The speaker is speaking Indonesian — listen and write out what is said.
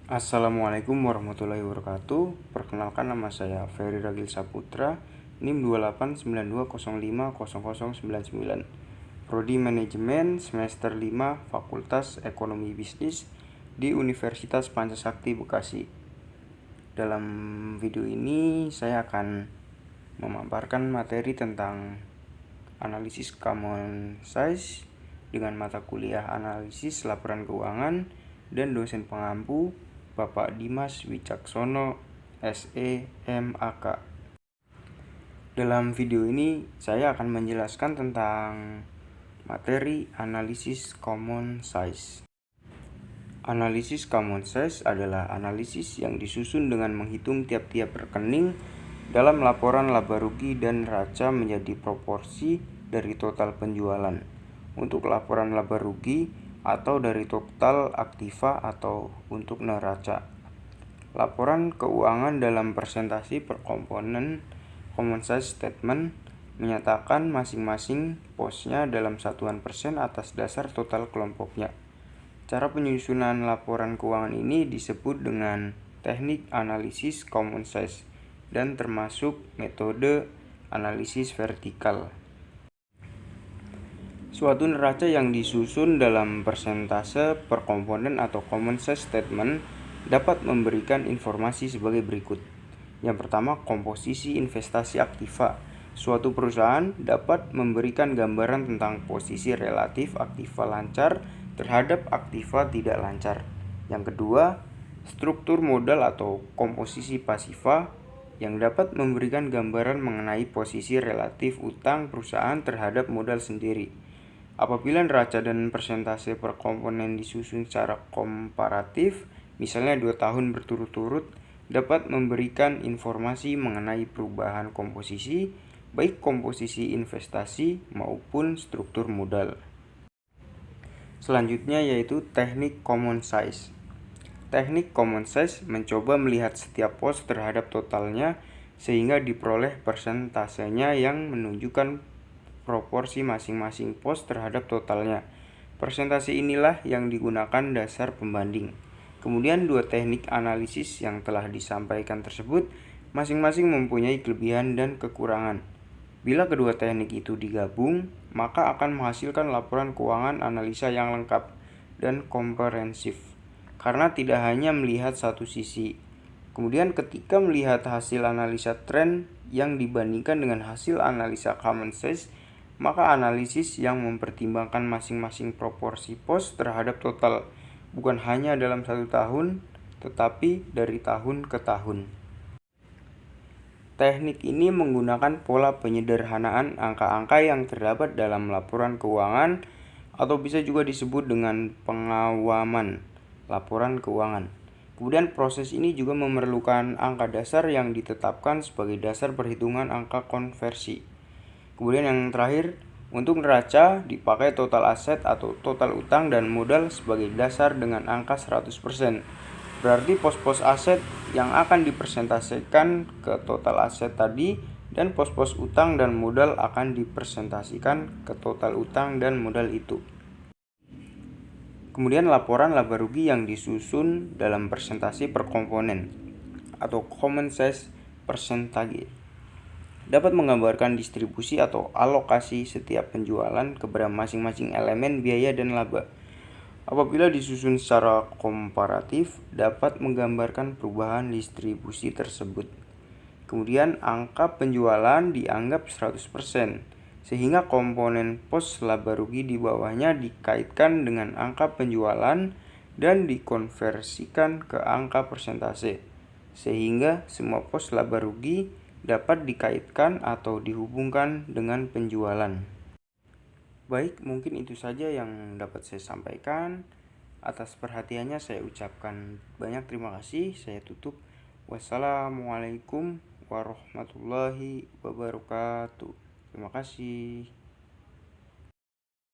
Assalamualaikum warahmatullahi wabarakatuh. Perkenalkan, nama saya Ferry Ragil Saputra, NIM 2892050099. Prodi Manajemen semester 5 Fakultas Ekonomi Bisnis di Universitas Pancasakti Bekasi. Dalam video ini saya akan memaparkan materi tentang analisis common size dengan mata kuliah analisis laporan keuangan dan dosen pengampu Bapak Dimas Wicaksono, SE, MAK. Dalam video ini saya akan menjelaskan tentang materi analisis common size. Analisis common size adalah analisis yang disusun dengan menghitung tiap-tiap rekening dalam laporan laba rugi dan neraca menjadi proporsi dari total penjualan untuk laporan laba rugi atau dari total aktiva atau untuk neraca. Laporan keuangan dalam presentasi per komponen common size statement menyatakan masing-masing posnya dalam satuan persen atas dasar total kelompoknya. Cara penyusunan laporan keuangan ini disebut dengan teknik analisis common size dan termasuk metode analisis vertikal. Suatu neraca yang disusun dalam persentase per komponen atau common size statement dapat memberikan informasi sebagai berikut. Yang pertama, komposisi investasi aktiva. Suatu perusahaan dapat memberikan gambaran tentang posisi relatif aktiva lancar terhadap aktiva tidak lancar. Yang kedua, struktur modal atau komposisi pasiva yang dapat memberikan gambaran mengenai posisi relatif utang perusahaan terhadap modal sendiri. Apabila neraca dan persentase per komponen disusun secara komparatif, misalnya 2 tahun berturut-turut, dapat memberikan informasi mengenai perubahan komposisi, baik komposisi investasi maupun struktur modal. Selanjutnya yaitu teknik common size. Teknik common size mencoba melihat setiap pos terhadap totalnya sehingga diperoleh persentasenya yang menunjukkan proporsi masing-masing pos terhadap totalnya. Persentase inilah yang digunakan dasar pembanding. Kemudian dua teknik analisis yang telah disampaikan tersebut masing-masing mempunyai kelebihan dan kekurangan. Bila kedua teknik itu digabung, maka akan menghasilkan laporan keuangan analisa yang lengkap dan komprehensif, karena tidak hanya melihat satu sisi. Kemudian ketika melihat hasil analisa tren yang dibandingkan dengan hasil analisa common size, maka analisis yang mempertimbangkan masing-masing proporsi pos terhadap total bukan hanya dalam 1 tahun, tetapi dari tahun ke tahun. Teknik ini menggunakan pola penyederhanaan angka-angka yang terdapat dalam laporan keuangan atau bisa juga disebut dengan pengawaman laporan keuangan. Kemudian proses ini juga memerlukan angka dasar yang ditetapkan sebagai dasar perhitungan angka konversi. Kemudian yang terakhir, untuk neraca dipakai total aset atau total utang dan modal sebagai dasar dengan angka 100%. Berarti pos-pos aset yang akan dipresentasikan ke total aset tadi dan pos-pos utang dan modal akan dipresentasikan ke total utang dan modal itu. Kemudian laporan laba rugi yang disusun dalam presentasi per komponen atau common size percentage dapat menggambarkan distribusi atau alokasi setiap penjualan kepada masing-masing elemen biaya dan laba. Apabila disusun secara komparatif, dapat menggambarkan perubahan distribusi tersebut. Kemudian angka penjualan dianggap 100%, sehingga komponen pos laba rugi di bawahnya dikaitkan dengan angka penjualan dan dikonversikan ke angka persentase, sehingga semua pos laba rugi dapat dikaitkan atau dihubungkan dengan penjualan. Baik, mungkin itu saja yang dapat saya sampaikan. Atas perhatiannya saya ucapkan banyak terima kasih. Saya tutup. Wassalamualaikum warahmatullahi wabarakatuh. Terima kasih.